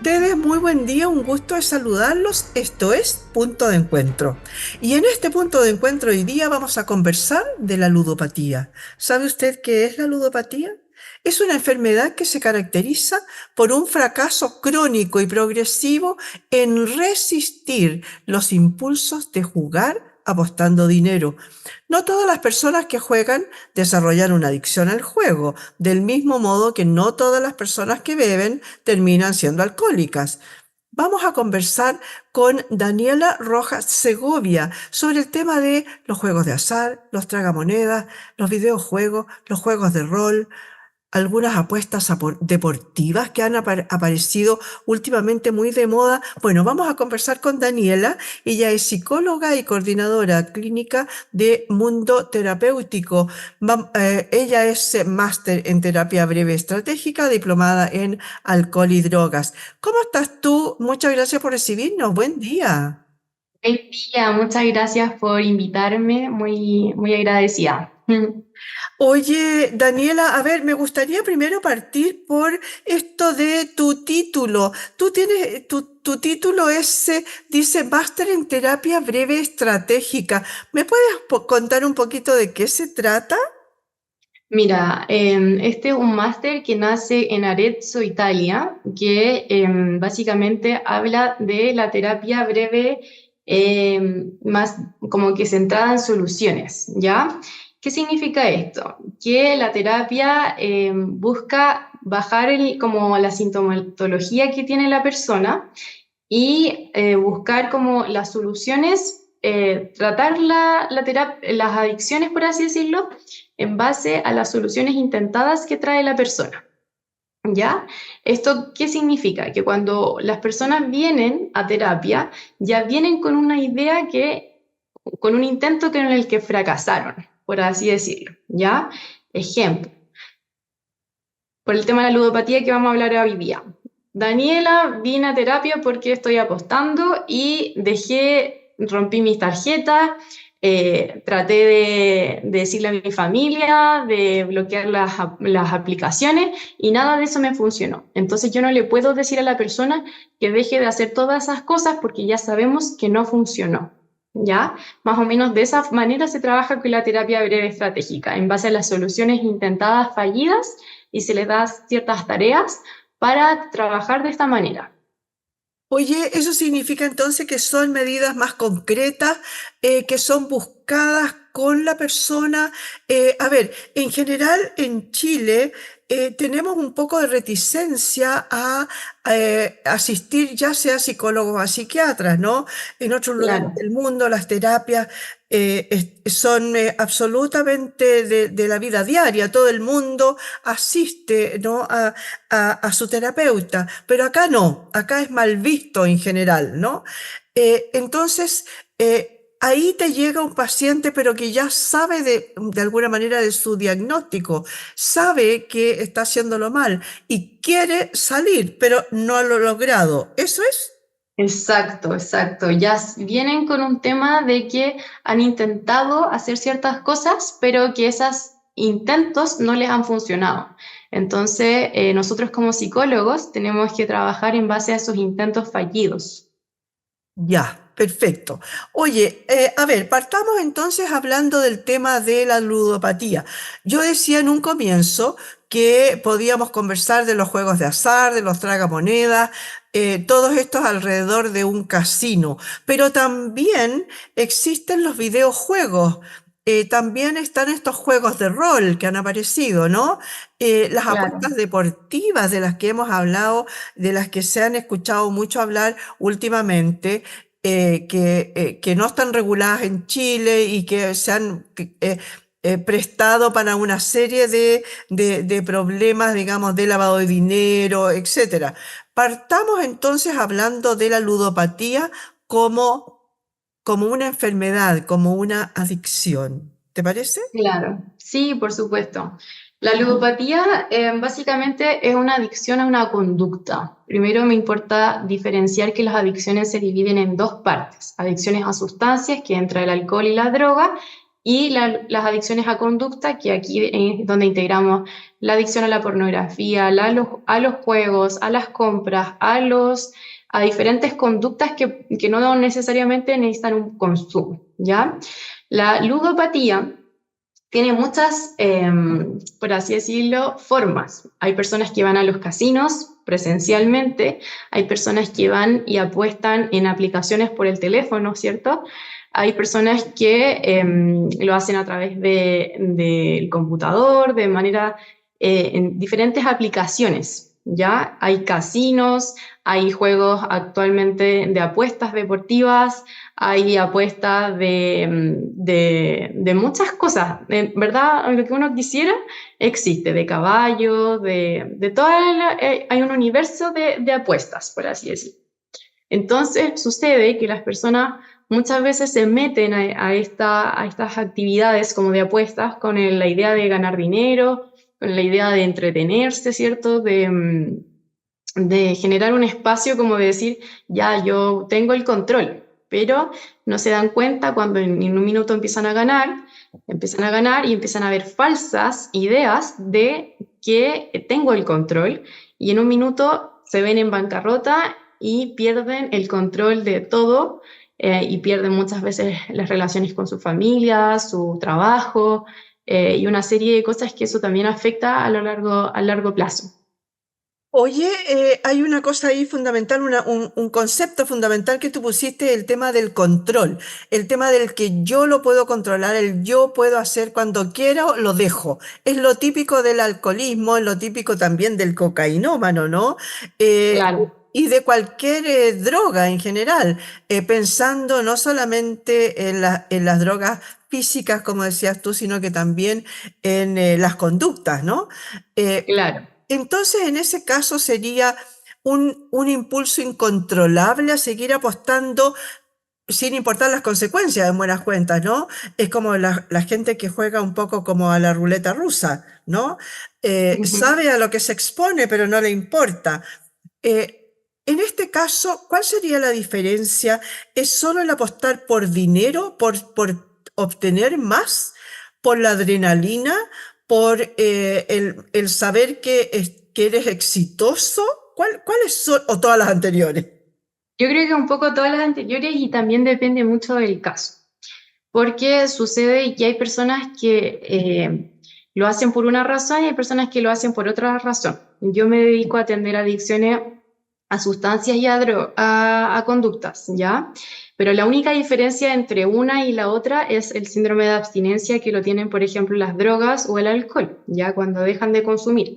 ustedes? Muy buen día, un gusto de saludarlos. Esto es Punto de Encuentro. Y en este punto de encuentro hoy día vamos a conversar de la ludopatía. ¿Sabe usted qué es la ludopatía? Es una enfermedad que se caracteriza por un fracaso crónico y progresivo en resistir los impulsos de jugar apostando dinero. No todas las personas que juegan desarrollan una adicción al juego, del mismo modo que no todas las personas que beben terminan siendo alcohólicas. Vamos a conversar con Daniela Rojas Segovia sobre el tema de los juegos de azar, los tragamonedas, los videojuegos, los juegos de rol, algunas apuestas deportivas que han aparecido últimamente muy de moda. Bueno, vamos a conversar con Daniela. Ella es psicóloga y coordinadora clínica de Mundo Terapéutico. Ella es máster en terapia breve estratégica, diplomada en alcohol y drogas. ¿Cómo estás tú? Muchas gracias por recibirnos. Buen día. Buen día, muchas gracias por invitarme, muy agradecida. Oye, Daniela, a ver, me gustaría primero partir por esto de tu título. Tú tienes, tu título es, dice Máster en Terapia Breve Estratégica. ¿Me puedes contar un poquito de qué se trata? Mira, este es un máster que nace en Arezzo, Italia, que básicamente habla de la terapia breve más como que centrada en soluciones, ¿ya? ¿Qué significa esto? Que la terapia busca bajar como la sintomatología que tiene la persona y buscar como las soluciones, tratar las adicciones, por así decirlo, en base a las soluciones intentadas que trae la persona. ¿Ya? ¿Esto qué significa? Que cuando las personas vienen a terapia, ya vienen con una idea con un intento en el que fracasaron, por así decirlo, ¿ya? Ejemplo, por el tema de la ludopatía que vamos a hablar hoy día. Daniela, vine a terapia porque estoy apostando y rompí mis tarjetas, traté de decirle a mi familia, de bloquear las aplicaciones y nada de eso me funcionó. Entonces yo no le puedo decir a la persona que deje de hacer todas esas cosas porque ya sabemos que no funcionó. ¿Ya? Más o menos de esa manera se trabaja con la terapia breve estratégica, en base a las soluciones intentadas fallidas y se les da ciertas tareas para trabajar de esta manera. Oye, eso significa entonces que son medidas más concretas, que son buscadas con la persona. A ver, en general en Chile tenemos un poco de reticencia a asistir ya sea a psicólogos o a psiquiatras, ¿no? En otros lugares Claro. del mundo las terapias son absolutamente de la vida diaria. Todo el mundo asiste, ¿no? A su terapeuta, pero acá no, acá es mal visto en general, ¿no? Entonces, ahí te llega un paciente, pero que ya sabe de alguna manera de su diagnóstico, sabe que está haciéndolo mal y quiere salir, pero no lo ha logrado. ¿Eso es? Exacto, exacto. Vienen con un tema de que han intentado hacer ciertas cosas, pero que esos intentos no les han funcionado. Entonces, nosotros como psicólogos tenemos que trabajar en base a esos intentos fallidos. Ya, perfecto. Oye, a ver, partamos entonces hablando del tema de la ludopatía. Yo decía en un comienzo que podíamos conversar de los juegos de azar, de los tragamonedas, todos estos alrededor de un casino, pero también existen los videojuegos. También están estos juegos de rol que han aparecido, ¿no? Las Claro. apuestas deportivas de las que hemos hablado, de las que se han escuchado mucho hablar últimamente, que no están reguladas en Chile y que se han prestado para una serie de problemas, digamos, de lavado de dinero, etcétera. Partamos entonces hablando de la ludopatía como, como una enfermedad, como una adicción. ¿Te parece? Claro, sí, por supuesto. La ludopatía básicamente es una adicción a una conducta. Primero me importa diferenciar que las adicciones se dividen en dos partes. Adicciones a sustancias, que entra el alcohol y la droga, y las adicciones a conducta, que aquí es donde integramos la adicción a la pornografía, a los juegos, a las compras, a diferentes conductas que no necesariamente necesitan un consumo, ¿ya? La ludopatía tiene muchas, por así decirlo, formas. Hay personas que van a los casinos presencialmente, hay personas que van y apuestan en aplicaciones por el teléfono, ¿cierto? Hay personas que lo hacen a través del computador, de manera, en diferentes aplicaciones, ¿ya? Hay casinos, hay juegos actualmente de apuestas deportivas, hay apuestas de muchas cosas. En verdad, lo que uno quisiera existe, de caballos, de hay un universo de apuestas, por así decirlo. Entonces sucede que las personas muchas veces se meten a estas actividades como de apuestas con la idea de ganar dinero, con la idea de entretenerse, ¿cierto? De generar un espacio como de decir, ya, yo tengo el control, pero no se dan cuenta cuando en un minuto empiezan a ganar y empiezan a ver falsas ideas de que tengo el control y en un minuto se ven en bancarrota y pierden el control de todo y pierden muchas veces las relaciones con su familia, su trabajo y una serie de cosas que eso también afecta a largo plazo. Oye, hay una cosa ahí fundamental, un concepto fundamental que tú pusiste, el tema del control, el tema del que yo lo puedo controlar, el yo puedo hacer cuando quiero, lo dejo. Es lo típico del alcoholismo, es lo típico también del cocainómano, ¿no? Claro, Y de cualquier droga en general, pensando no solamente en las drogas físicas, como decías tú, sino que también en las conductas, ¿no? Eh, claro. entonces, en ese caso sería un impulso incontrolable a seguir apostando sin importar las consecuencias, en buenas cuentas, ¿no? Es como la gente que juega un poco como a la ruleta rusa, ¿no? Ujú. Sabe a lo que se expone, pero no le importa. En este caso, ¿cuál sería la diferencia? ¿Es solo el apostar por dinero, por obtener más, por la adrenalina, por el saber que eres exitoso? ¿Cuáles son? ¿O todas las anteriores? Yo creo que un poco todas las anteriores y también depende mucho del caso, porque sucede que hay personas que lo hacen por una razón y hay personas que lo hacen por otra razón. Yo me dedico a atender adicciones a sustancias y a conductas, ¿ya? Pero la única diferencia entre una y la otra es el síndrome de abstinencia que lo tienen, por ejemplo, las drogas o el alcohol, ¿ya? Cuando dejan de consumir.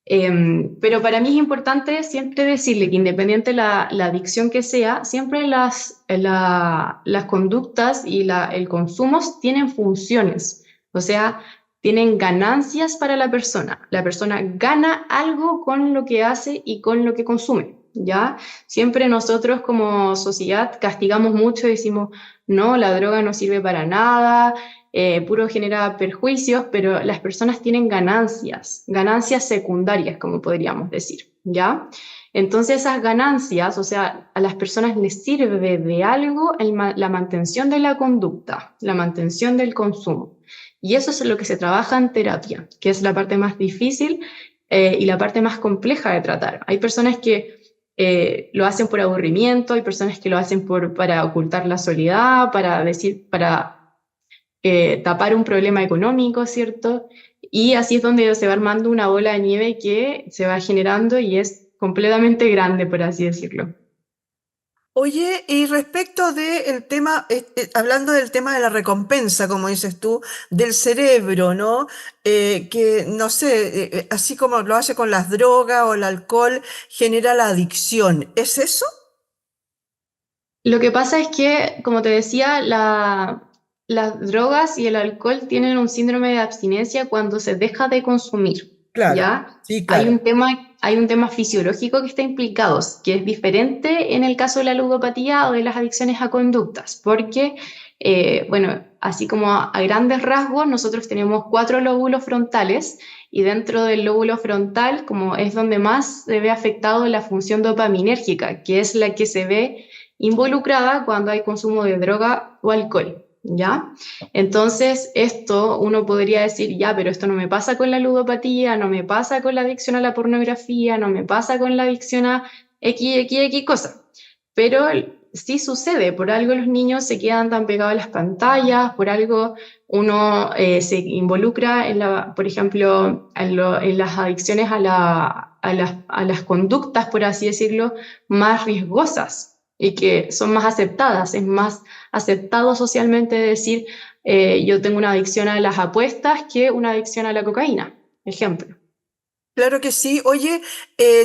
Pero para mí es importante siempre decirle que independiente la adicción que sea, siempre las conductas y el consumo tienen funciones, o sea, tienen ganancias para la persona. La persona gana algo con lo que hace y con lo que consume, ¿ya? Siempre nosotros como sociedad castigamos mucho y decimos, no, la droga no sirve para nada, puro genera perjuicios, pero las personas tienen ganancias secundarias, como podríamos decir, ¿ya? Entonces esas ganancias, o sea, a las personas les sirve de algo la mantención de la conducta, la mantención del consumo. Y eso es lo que se trabaja en terapia, que es la parte más difícil y la parte más compleja de tratar. Hay personas que lo hacen por aburrimiento, hay personas que lo hacen para ocultar la soledad, para tapar un problema económico, ¿cierto? Y así es donde se va armando una bola de nieve que se va generando y es completamente grande, por así decirlo. Oye, y respecto del tema, hablando del tema de la recompensa, como dices tú, del cerebro, ¿no? Que, no sé, así como lo hace con las drogas o el alcohol, genera la adicción. ¿Es eso? Lo que pasa es que, como te decía, las drogas y el alcohol tienen un síndrome de abstinencia cuando se deja de consumir, Claro, ¿ya? sí, claro. Hay un tema fisiológico que está implicado, que es diferente en el caso de la ludopatía o de las adicciones a conductas, porque, bueno, así como a grandes rasgos, nosotros tenemos cuatro lóbulos frontales y dentro del lóbulo frontal, como es donde más se ve afectado la función dopaminérgica, que es la que se ve involucrada cuando hay consumo de droga o alcohol, ¿ya? Entonces, esto uno podría decir, ya, pero esto no me pasa con la ludopatía, no me pasa con la adicción a la pornografía, no me pasa con la adicción a X cosa. Pero sí sucede, por algo los niños se quedan tan pegados a las pantallas, por algo uno se involucra en por ejemplo, en las adicciones a las conductas, por así decirlo, más riesgosas y que son más aceptadas. Es más aceptado socialmente decir yo tengo una adicción a las apuestas que una adicción a la cocaína, ejemplo. Claro que sí. Oye,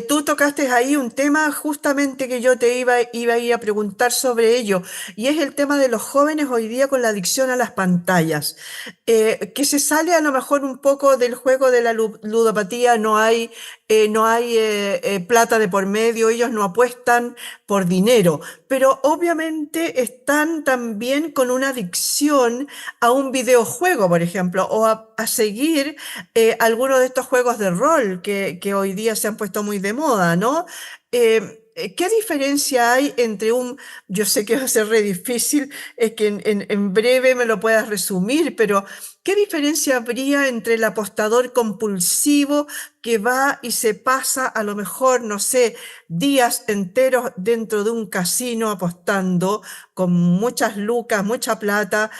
tú tocaste ahí un tema justamente que yo te iba a ir a preguntar sobre ello, y es el tema de los jóvenes hoy día con la adicción a las pantallas, que se sale a lo mejor un poco del juego de la ludopatía, no hay plata de por medio, ellos no apuestan por dinero, pero obviamente están también con una adicción a un videojuego, por ejemplo, o a seguir algunos de estos juegos de rol que hoy día se han puesto muy de moda, ¿no? ¿Qué diferencia hay entre yo sé que va a ser re difícil, es que en breve me lo puedas resumir, pero ¿qué diferencia habría entre el apostador compulsivo que va y se pasa a lo mejor, no sé, días enteros dentro de un casino apostando con muchas lucas, mucha plata,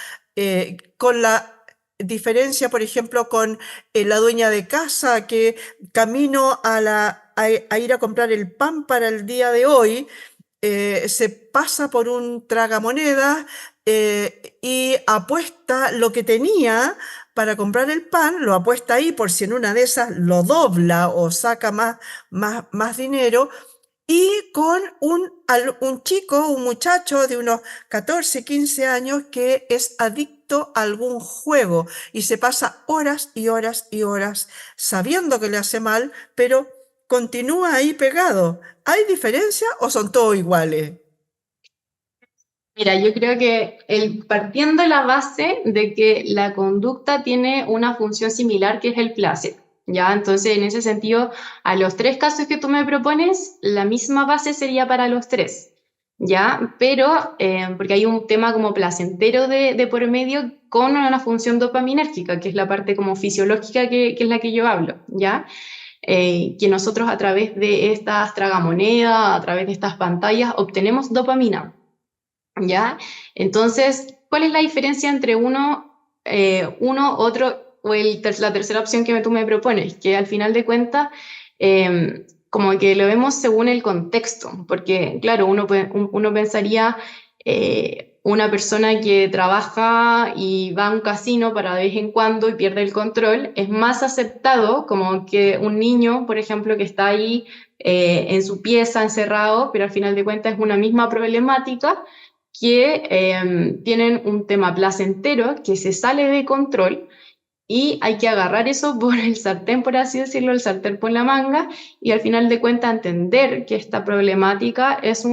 con la diferencia, por ejemplo, con la dueña de casa que camino a ir a comprar el pan para el día de hoy, se pasa por un tragamonedas y apuesta lo que tenía para comprar el pan, lo apuesta ahí por si en una de esas lo dobla o saca más dinero, y con un chico, un muchacho de unos 14, 15 años que es adicto a algún juego y se pasa horas y horas y horas sabiendo que le hace mal, pero continúa ahí pegado. ¿Hay diferencia o son todos iguales? Mira, yo creo que partiendo de la base de que la conducta tiene una función similar que es el placer, ¿ya? Entonces, en ese sentido, a los tres casos que tú me propones, la misma base sería para los tres, ¿ya? Pero, porque hay un tema como placentero de por medio con una función dopaminérgica, que es la parte como fisiológica que es la que yo hablo, ¿ya? Que nosotros a través de estas tragamonedas, a través de estas pantallas, obtenemos dopamina. ¿Ya? Entonces, ¿cuál es la diferencia entre otro o la tercera opción que tú me propones? Que al final de cuentas, como que lo vemos según el contexto, porque claro, uno pensaría una persona que trabaja y va a un casino para de vez en cuando y pierde el control, es más aceptado como que un niño, por ejemplo, que está ahí en su pieza encerrado, pero al final de cuentas es una misma problemática que tienen un tema placentero que se sale de control y hay que agarrar eso por el sartén, por así decirlo, el sartén por la manga, y al final de cuentas entender que esta problemática es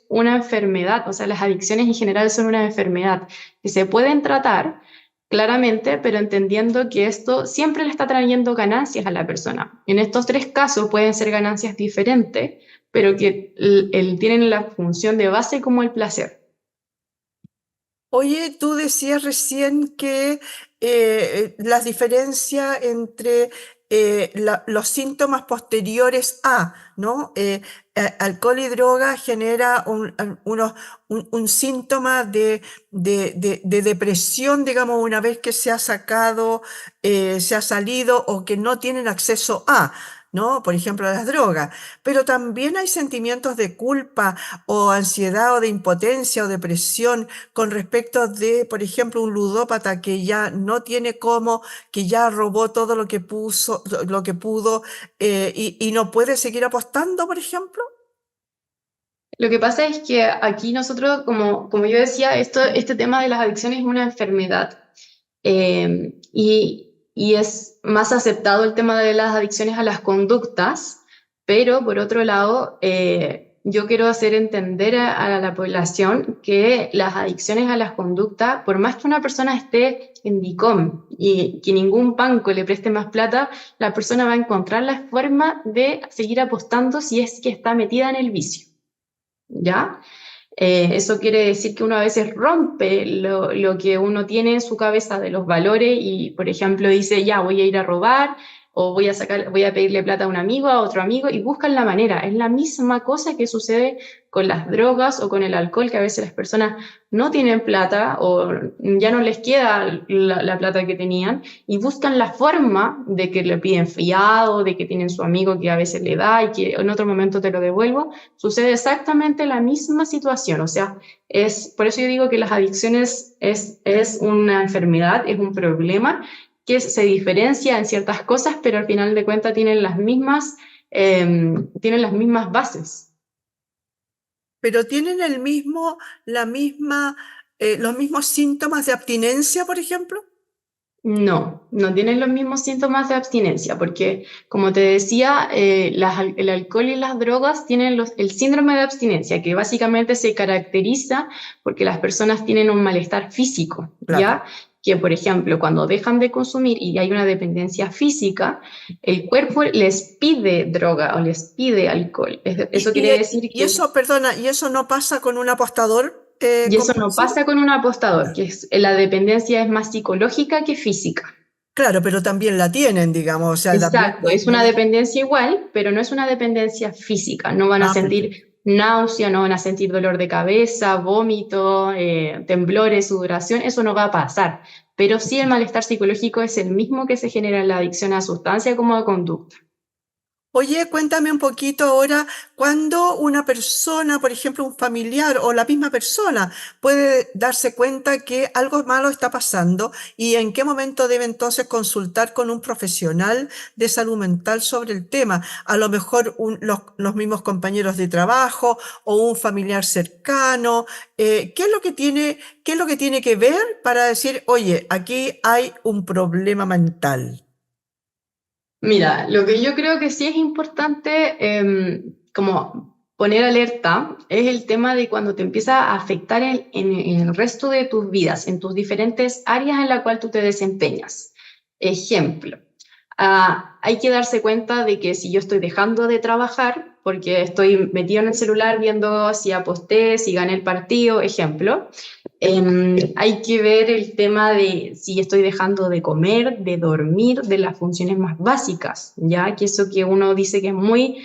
una enfermedad, o sea, las adicciones en general son una enfermedad que se pueden tratar claramente, pero entendiendo que esto siempre le está trayendo ganancias a la persona. En estos tres casos pueden ser ganancias diferentes, pero que tienen la función de base como el placer. Oye, tú decías recién que las diferencias entre los síntomas posteriores a, ¿no? Alcohol y droga genera un síntoma de depresión, digamos, una vez que se ha sacado, se ha salido o que no tienen acceso a, ¿no? Por ejemplo, a las drogas. Pero también hay sentimientos de culpa o ansiedad o de impotencia o depresión con respecto de, por ejemplo, un ludópata que ya no tiene cómo, que ya robó todo lo que pudo, y no puede seguir apostando, por ejemplo. Lo que pasa es que aquí nosotros, como yo decía, este tema de las adicciones es una enfermedad y es más aceptado el tema de las adicciones a las conductas, pero por otro lado, yo quiero hacer entender a la población que las adicciones a las conductas, por más que una persona esté en DICOM y que ningún banco le preste más plata, la persona va a encontrar la forma de seguir apostando si es que está metida en el vicio. ¿Ya? Eso quiere decir que uno a veces rompe lo que uno tiene en su cabeza de los valores y, por ejemplo, dice, ya, voy a ir a robar o voy a pedirle plata a un amigo, a otro amigo, y buscan la manera. Es la misma cosa que sucede con las drogas o con el alcohol, que a veces las personas no tienen plata o ya no les queda la plata que tenían y buscan la forma de que le piden fiado, de que tienen su amigo que a veces le da y que en otro momento te lo devuelvo. Sucede exactamente la misma situación, o sea, por eso yo digo que las adicciones es una enfermedad, es un problema que se diferencia en ciertas cosas, pero al final de cuentas tienen las mismas bases. Pero tienen el mismo, la misma, los mismos síntomas de abstinencia, por ejemplo. No, no tienen los mismos síntomas de abstinencia, porque como te decía, el alcohol y las drogas tienen el síndrome de abstinencia, que básicamente se caracteriza porque las personas tienen un malestar físico, Claro. ¿ya? Que, por ejemplo, cuando dejan de consumir y hay una dependencia física, el cuerpo les pide droga o les pide alcohol. Y, Eso y- quiere decir y eso, perdona, ¿y eso no pasa con un apostador y eso no compulsivo? pasa con un apostador, la dependencia es más psicológica que física. Claro, pero también la tienen, digamos, o sea, también Exacto, es una dependencia igual, pero no es una dependencia física. No van a perfecto. sentir náusea, no van a sentir dolor de cabeza, vómito, temblores, sudoración, eso no va a pasar. Pero sí el malestar psicológico es el mismo que se genera en la adicción a sustancia como a conducta. Oye, cuéntame un poquito ahora, cuando una persona, por ejemplo, un familiar o la misma persona, puede darse cuenta que algo malo está pasando y en qué momento debe entonces consultar con un profesional de salud mental sobre el tema. A lo mejor los mismos compañeros de trabajo o un familiar cercano. ¿Qué es lo que qué es lo que tiene que ver para decir, oye, aquí hay un problema mental? Mira, lo que yo creo que sí es importante como poner alerta es el tema de cuando te empieza a afectar en el resto de tus vidas, en tus diferentes áreas en las cuales tú te desempeñas. Ejemplo, hay que darse cuenta de que si yo estoy dejando de trabajar porque estoy metido en el celular viendo si aposté, si gané el partido, ejemplo, hay que ver el tema de si estoy dejando de comer, de dormir, de las funciones más básicas, ya que eso que uno dice que es muy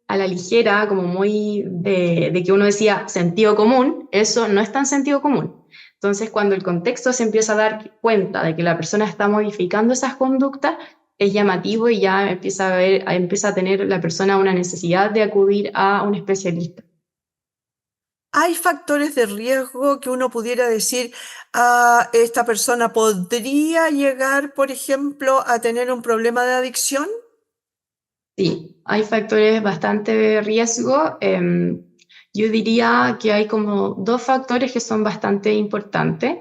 a la ligera, como muy de que uno decía sentido común, eso no es tan sentido común. Entonces, cuando el contexto se empieza a dar cuenta de que la persona está modificando esas conductas, es llamativo y ya empieza a tener la persona una necesidad de acudir a un especialista. ¿Hay factores de riesgo que uno pudiera decir, esta persona podría llegar, por ejemplo, a tener un problema de adicción? Sí, hay factores bastante de riesgo. Yo diría que hay como dos factores que son bastante importantes.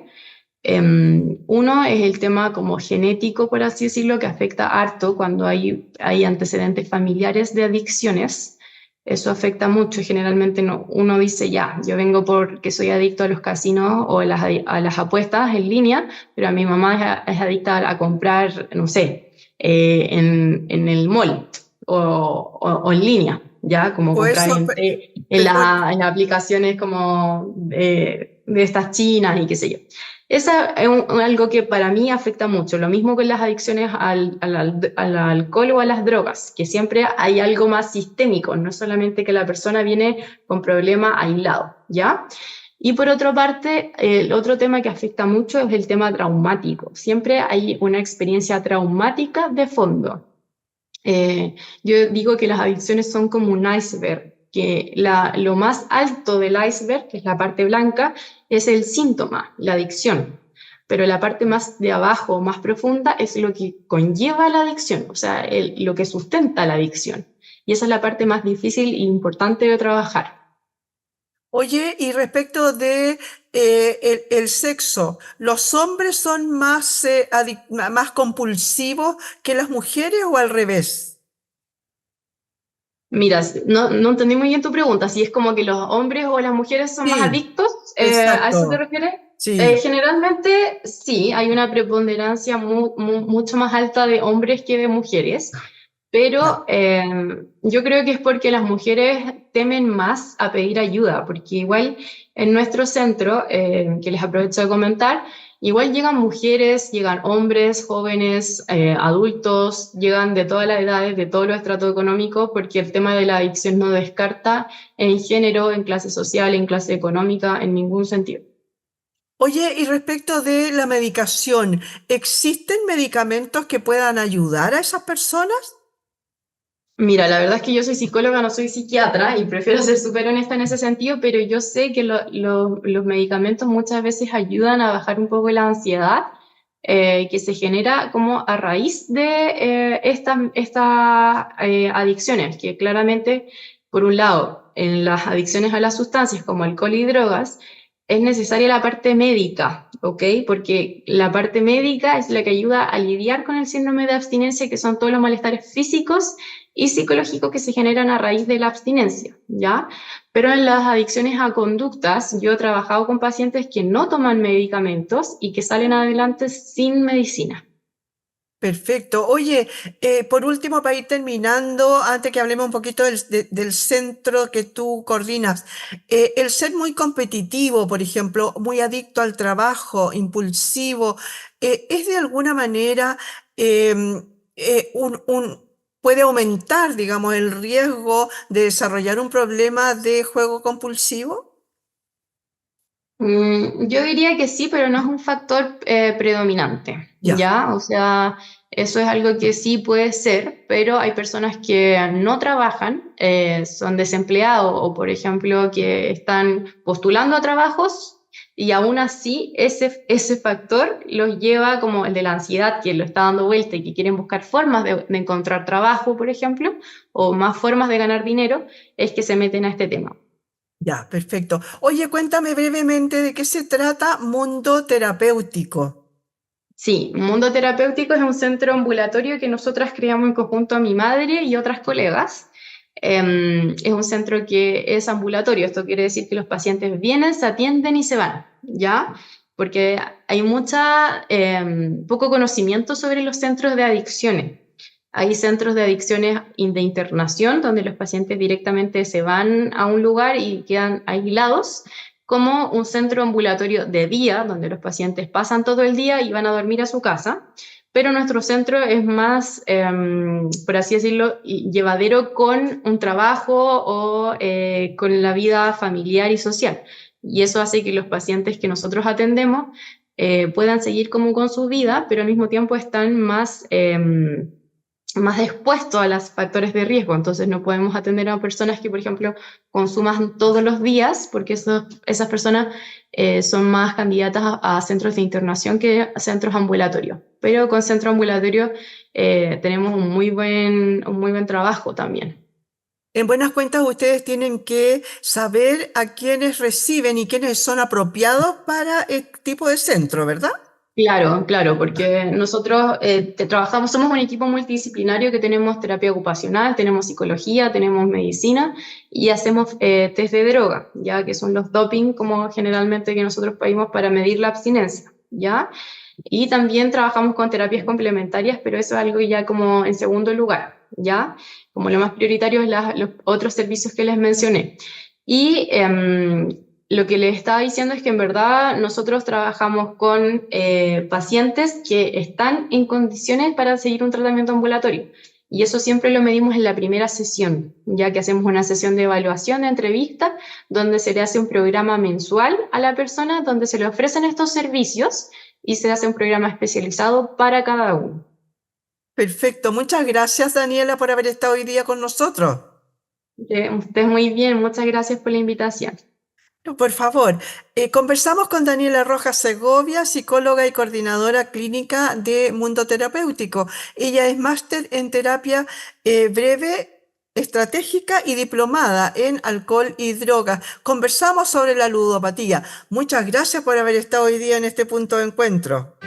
Uno es el tema como genético, por así decirlo, que afecta harto cuando hay antecedentes familiares de adicciones. Eso afecta mucho. Generalmente uno dice, ya, yo vengo porque soy adicto a los casinos o a las apuestas en línea, pero a mi mamá es adicta a comprar, no sé, en el mall o en línea, ya, como O comprar eso, en perdón, las aplicaciones como de estas chinas y qué sé yo. Esa es algo que para mí afecta mucho. Lo mismo con las adicciones al alcohol o a las drogas, que siempre hay algo más sistémico, no solamente que la persona viene con problema aislado, ¿ya? Y por otra parte, el otro tema que afecta mucho es el tema traumático. Siempre hay una experiencia traumática de fondo. Yo digo que las adicciones son como un iceberg, que lo más alto del iceberg, que es la parte blanca, es el síntoma, la adicción. Pero la parte más de abajo, más profunda, es lo que conlleva la adicción, o sea, lo que sustenta la adicción. Y esa es la parte más difícil e importante de trabajar. oye, y respecto de el sexo, ¿los hombres son más, más compulsivos que las mujeres o al revés? Mira, no entendí muy bien tu pregunta, si es como que los hombres o las mujeres son más Sí, adictos, ¿a eso te exacto, refieres? sí. Generalmente sí, hay una preponderancia mucho más alta de hombres que de mujeres, Ya. pero yo creo que es porque las mujeres temen más a pedir ayuda, porque igual en nuestro centro, que les aprovecho de comentar, igual llegan mujeres, llegan hombres, jóvenes, adultos, llegan de todas las edades, de todo lo estrato económico, porque el tema de la adicción no descarta en género, en clase social, en clase económica, en ningún sentido. Oye, y respecto de la medicación, ¿existen medicamentos que puedan ayudar a esas personas? Mira, la verdad es que yo soy psicóloga, no soy psiquiatra y prefiero ser súper honesta en ese sentido, pero yo sé que los medicamentos muchas veces ayudan a bajar un poco la ansiedad que se genera como a raíz de estas adicciones, que claramente, por un lado, en las adicciones a las sustancias como alcohol y drogas, es necesaria la parte médica, ¿ok? Porque la parte médica es la que ayuda a lidiar con el síndrome de abstinencia, que son todos los malestares físicos y psicológicos que se generan a raíz de la abstinencia, ¿ya? Pero en las adicciones a conductas, yo he trabajado con pacientes que no toman medicamentos y que salen adelante sin medicina. Perfecto. Oye, por último, para ir terminando, antes que hablemos un poquito del centro que tú coordinas, el ser muy competitivo, por ejemplo, muy adicto al trabajo, impulsivo, ¿es de alguna manera em, puede aumentar, digamos, el riesgo de desarrollar un problema de juego compulsivo? Yo diría que sí, pero no es un factor predominante, Ya. ¿ya? O sea, eso es algo que sí puede ser, pero hay personas que no trabajan, son desempleados o, por ejemplo, que están postulando a trabajos y aún así ese factor los lleva como el de la ansiedad, que lo está dando vuelta y que quieren buscar formas de encontrar trabajo, por ejemplo, o más formas de ganar dinero, es que se meten a este tema. Ya, perfecto. Oye, cuéntame brevemente de qué se trata Mundo Terapéutico. Sí, Mundo Terapéutico es un centro ambulatorio que nosotras creamos en conjunto a mi madre y otras colegas. Es un centro que es ambulatorio, esto quiere decir que los pacientes vienen, se atienden y se van, ¿ya? Porque hay poco conocimiento sobre los centros de adicciones. Hay centros de adicciones de internación donde los pacientes directamente se van a un lugar y quedan aislados, como un centro ambulatorio de día, donde los pacientes pasan todo el día y van a dormir a su casa, pero nuestro centro es más, por así decirlo, llevadero con un trabajo o con la vida familiar y social. Y eso hace que los pacientes que nosotros atendemos puedan seguir como con su vida, pero al mismo tiempo están más expuesto a los factores de riesgo. Entonces no podemos atender a personas que, por ejemplo, consuman todos los días, porque esas personas son más candidatas a centros de internación que a centros ambulatorios. Pero con centro ambulatorio tenemos un muy buen trabajo también. En buenas cuentas, ustedes tienen que saber a quiénes reciben y quiénes son apropiados para este tipo de centro, ¿verdad? Claro, claro, porque nosotros trabajamos, somos un equipo multidisciplinario que tenemos terapia ocupacional, tenemos psicología, tenemos medicina y hacemos test de droga, ya que son los doping como generalmente que nosotros pedimos para medir la abstinencia, ¿ya? Y también trabajamos con terapias complementarias, pero eso es algo ya como en segundo lugar, ¿ya? Como lo más prioritario es los otros servicios que les mencioné. Y lo que les estaba diciendo es que en verdad nosotros trabajamos con pacientes que están en condiciones para seguir un tratamiento ambulatorio. Y eso siempre lo medimos en la primera sesión, ya que hacemos una sesión de evaluación, de entrevista, donde se le hace un programa mensual a la persona, donde se le ofrecen estos servicios y se hace un programa especializado para cada uno. Perfecto. Muchas gracias, Daniela, por haber estado hoy día con nosotros. Usted muy bien, muchas gracias por la invitación. No, por favor, conversamos con Daniela Rojas Segovia, psicóloga y coordinadora clínica de Mundo Terapéutico. Ella es máster en terapia breve, estratégica y diplomada en alcohol y drogas. Conversamos sobre la ludopatía. Muchas gracias por haber estado hoy día en este punto de encuentro.